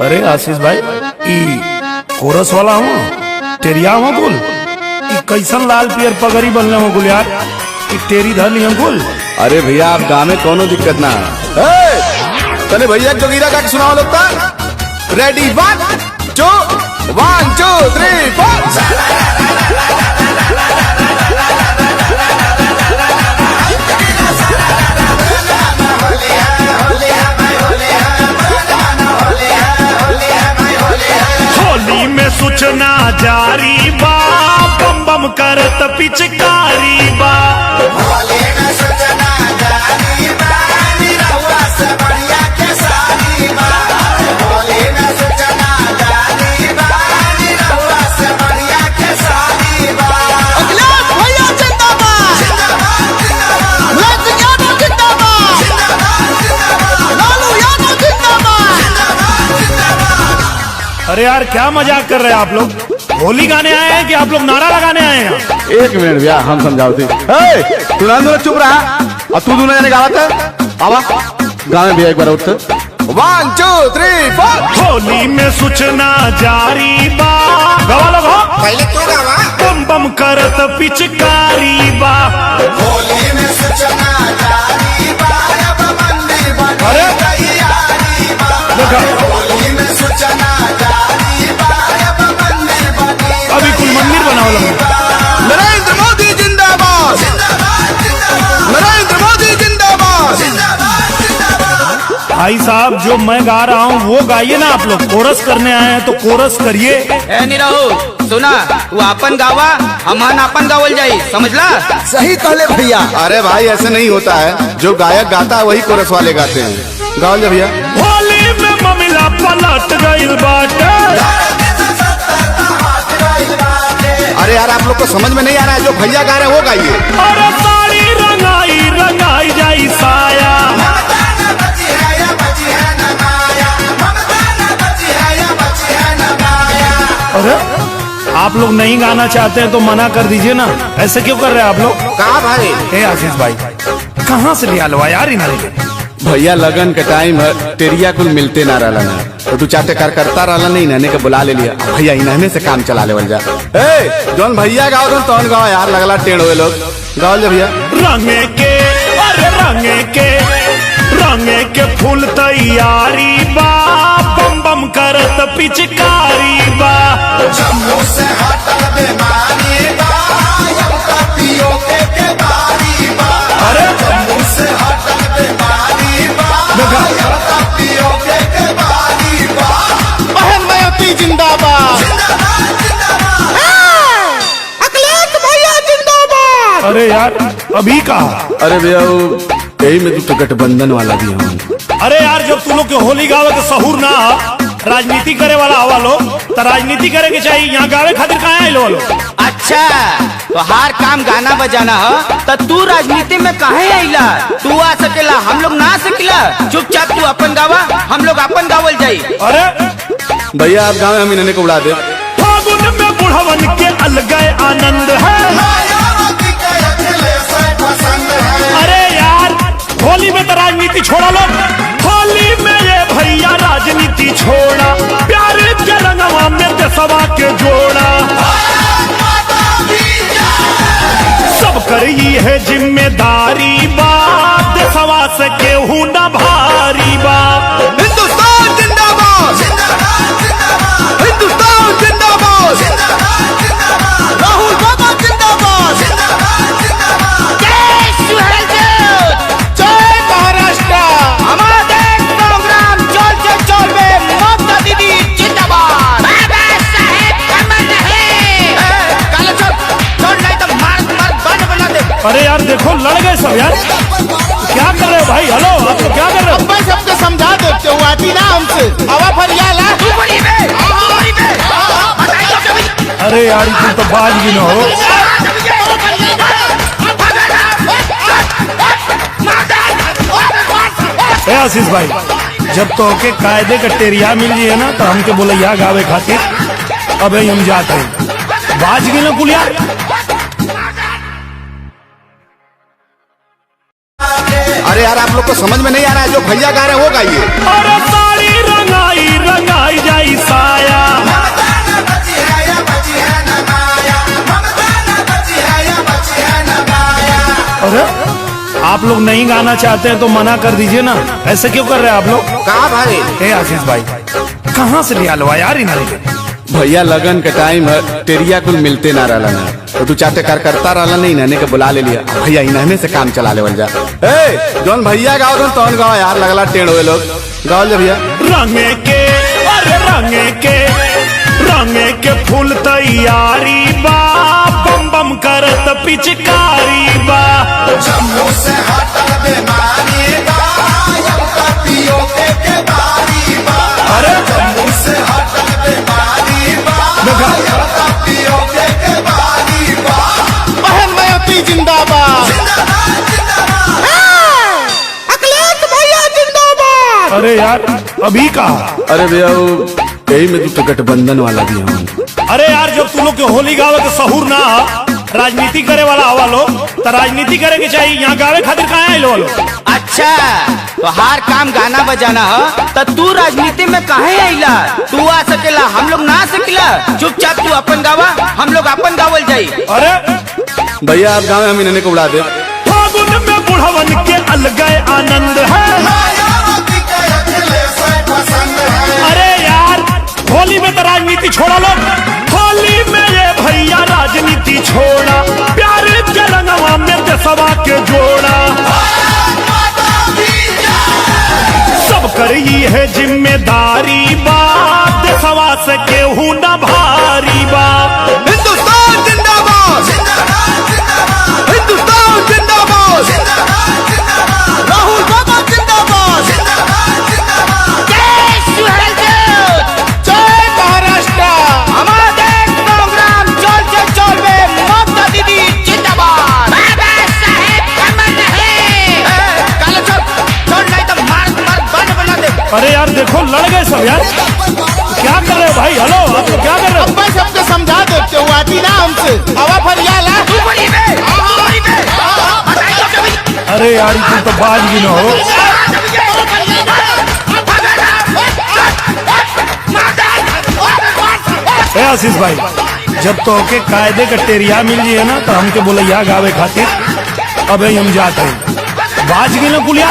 अरे आशीष भाई ई कोरस वाला हूँ टेरिया हूँ कुल ई कैसन लाल पियर पगड़ी बनले हो कुल यार ई टेरी धर लिया कुल। अरे भैया आप गाँव में कोनो दिक्कत ना है। चले भैया जोगीरा का सुनाओ लोग रेडी 1 2 3 4। होली में सूचना जारी बा बम बम करत पिचकारी बा। होली में सूचना जारी बा निरहुआ से बढ़िया के सारी बा। होली में सूचना जारी बा निरहुआ से बढ़िया के सारी बा। अखिलेश भैया जिंदाबाद, लालू यादव जिंदाबाद, लालू यादव जिंदाबाद। अरे यार क्या मजाक कर रहे हैं आप लोग? होली गाने आए हैं कि आप लोग नारा लगाने आए हैं? एक मिनट भैया हम समझाओ थी। तू ना चुप रहा और तू दोनों जाने गावत है आवा गाँव में भैया एक बार उठ 1 2 3 4। होली में सूचना जारी बा गवा लगो पहले तू गावा। बम बम करत पिचकारी बा। होली में सूचना जारी बा अब मंदिर बन अरे तैयारी बा। देखा होली में सूचना जारी बा अब मंदिर बन अभी कुल मंदिर बनाओ लगे। नरेंद्र मोदी जिंदाबाद, नरेंद्र मोदी जिंदाबाद। भाई साहब जो मैं गा रहा हूँ वो गाइए ना आप लोग। कोरस करने आए हैं तो कोरस करिए। ए निरहु सुना तू आपन गावा हमान आपन गावल जाई समझला। सही कहले भैया। अरे भाई ऐसे नहीं होता है, जो गायक गाता है वही कोरस वाले गाते हैं। गाओ जा भैया। होली में ममिला पलट गइल बाटे। अरे यार आप लोग को समझ में नहीं आ रहा है, जो भैया गा रहे हैं वो गाइए। अरे साड़ी रंगाई रंगाई जाई साया। अरे आप लोग नहीं गाना चाहते हैं तो मना कर दीजिए ना। ऐसे क्यों कर रहे हैं आप लोग? कहा भाई? हे आशीष भाई कहाँ से लिया लो यार इन्हें? भैया लगन के टाइम है टेरिया कुल मिलते ना रहला ना, तो तू चाहते करता रहला नहीं इन्हने के बुला ले लिया। भैया इन्हने से काम चला ले जा। जौन भैया गाओ तो तौन गाओ यार, लगला टेढ़ हुए लोग। गाओ जा भैया। रंगे के अरे रंगे के फूल तैयारी बा बम बम करत पिचकारी बा। जम्मू से हटल बीमारी बा यमका पियो के बारी बा। अरे जम्मू से हटल बीमारी बा यमका पियो के बारी बा। बहन मयती जिंदाबाद, अखिलेश भैया जिंदाबाद। अरे यार अभी कहा। अरे भैया यही में तो गठबंधन वाला भी हूँ। अरे यार जब तुम लोग के होली गावे के सहूर ना राजनीति करे वाला हवा लोग तो राजनीति करे के चाहिए। यहाँ गावे खातिर कहाँ आए लोग? अच्छा तो हर काम गाना बजाना है तो तू राजनीति में काहे आइला? तू आ सकेला हम लोग ना आ सकेला। चुपचाप तू अपन गावा हम लोग अपन गावल जाई। अरे भैया आप गाँव हम इन्हने को उड़ा दे। फागुन में बुढ़वन के अलगै आनंद है। मायावती के अखिलेश पसंद है। अरे यार होली में तो राजनीति छोड़ा लो। होली में ये भैया राजनीति छोड़ा, प्यार के रंगवा में देशवा के जोड़ा। सब करी है जिम्मेदारी बा देशवा से केहू न भारी बा। हिंदुस्तान जिंदाबाद, हिंदुस्तान जिंदाबाद, राहुल बाबा जिंदाबाद। जय सुहेलदेव, जय महाराष्ट्र। हमारा देश प्रोग्राम चल में ममता दीदी जिंदाबाद। बाबा साहेब कमल रहे। काला चल नहीं तो मार बंद बना दे। अरे यार देखो लड़ गए सब यार। क्या कर रहे हो भाई? हेलो आप लोग क्या कर रहे हो? मैं सबको समझा देते हूँ आती ना हमसे। हवा फरियाला तू बोली बे, बताइए कभी। अरे यार तुम तो बाज भी न हो। ए आशीष भाई जब तो के कायदे का टेरिया मिल जाए ना तो हमके बोलैया गावे खातिर। अब हम जाते हैं बाज गए ना कुलिया। अरे यार आप लोग को समझ में नहीं आ रहा है, जो भैया गा रहे हैं वो गाइए। अरे साड़ी रंगाई रंगाई लोग नहीं गाना चाहते हैं तो मना कर दीजिए ना। ऐसे क्यों कर रहे हैं आप लोग? कहा भाई? ए आशीष भाई, कहाँ से ले आलो यार इन्हें? भैया लगन के टाइम है, तेरिया कुल मिलते ना रहला ना, तो तू चाहते करता रहला नहीं ना, के बुला ले लिया भैया इन्हें से काम चला लेवल जा। ए जौन भैया गाओ तौन गाओ यार, लगला टेढ़ हुए लोग गाओ जा भैया। रंगे के अरे रंगे के फूल तैयारी बा, बम बम करत पिचकारी बा। जम्मू से हटल बेमारी बा, यमका पियो के बारी बा। अरे जम्मू से हटल बेमारी बा, यमका पियो के बारी बा। बहन मयती जिंदाबाद। जिंदाबाद जिंदाबाद। अखिलेश भैया जिंदाबाद। अरे यार अभी कहा? अरे भैया यही में तो गठबंधन वाला भी हम। अरे यार जब तू लोग के होली गावे के सहूर ना राजनीति करे वाला हवा लोग, तो राजनीति करे के चाहिए, यहाँ गावे खातिर कहाँ आए लोग? अच्छा तो हर काम गाना बजाना है, तो तू राजनीति में काहे आइला? तू आ सकेला, हम लोग ना आ सकेला? चुपचाप तू अपन गावा, हम लोग अपन गावल जाई। अरे भैया आप गाँव हम इन्हें को बुला दे। फागुन में बुढ़वन के अलग आनंद है। मायावती के अखिलेश पसंद है। अरे यार होली में तो राजनीति छोड़ा लो, होली में ये भैया राजनीति छोड़ा, प्यार के रंगवा में देशवा के जोड़ा। सब करी है जिम्मेदारी बा, देशवा से केहू न भारी बा। हिंदुस्तान जिंदाबाद। जिंदाबाद जिंदाबाद। हिंदुस्तान जिंदाबाद। जिंदाबाद जिंदाबाद। राहुल बाबा जिंदाबाद। जिंदाबाद जिंदाबाद। जय सुहेलदेव, जय महाराष्ट्र। हमारे प्रोग्राम चल में ममता दीदी जिंदाबाद। बाबा साहेब कमल रहे। काले चल नहीं तो मार बंद बना दे। अरे यार देखो लड़ गए सब यार, क्या कर रहे हो भाई? हेलो आप लोग क्या कर रहे हो? अब मैं सबको समझा दे चौहाती ना हमसे हवा फरियाला। तू बड़ी बे, बताइए कभी। अरे यार तुम तो बाज भी न हो। ए आशीष भाई, जब तो के कायदे का टेरिया मिल जाए ना तो हमके बोले यहाँ गावे खातिर, अब हम जाते हैं। बाज गिनो कुलिया।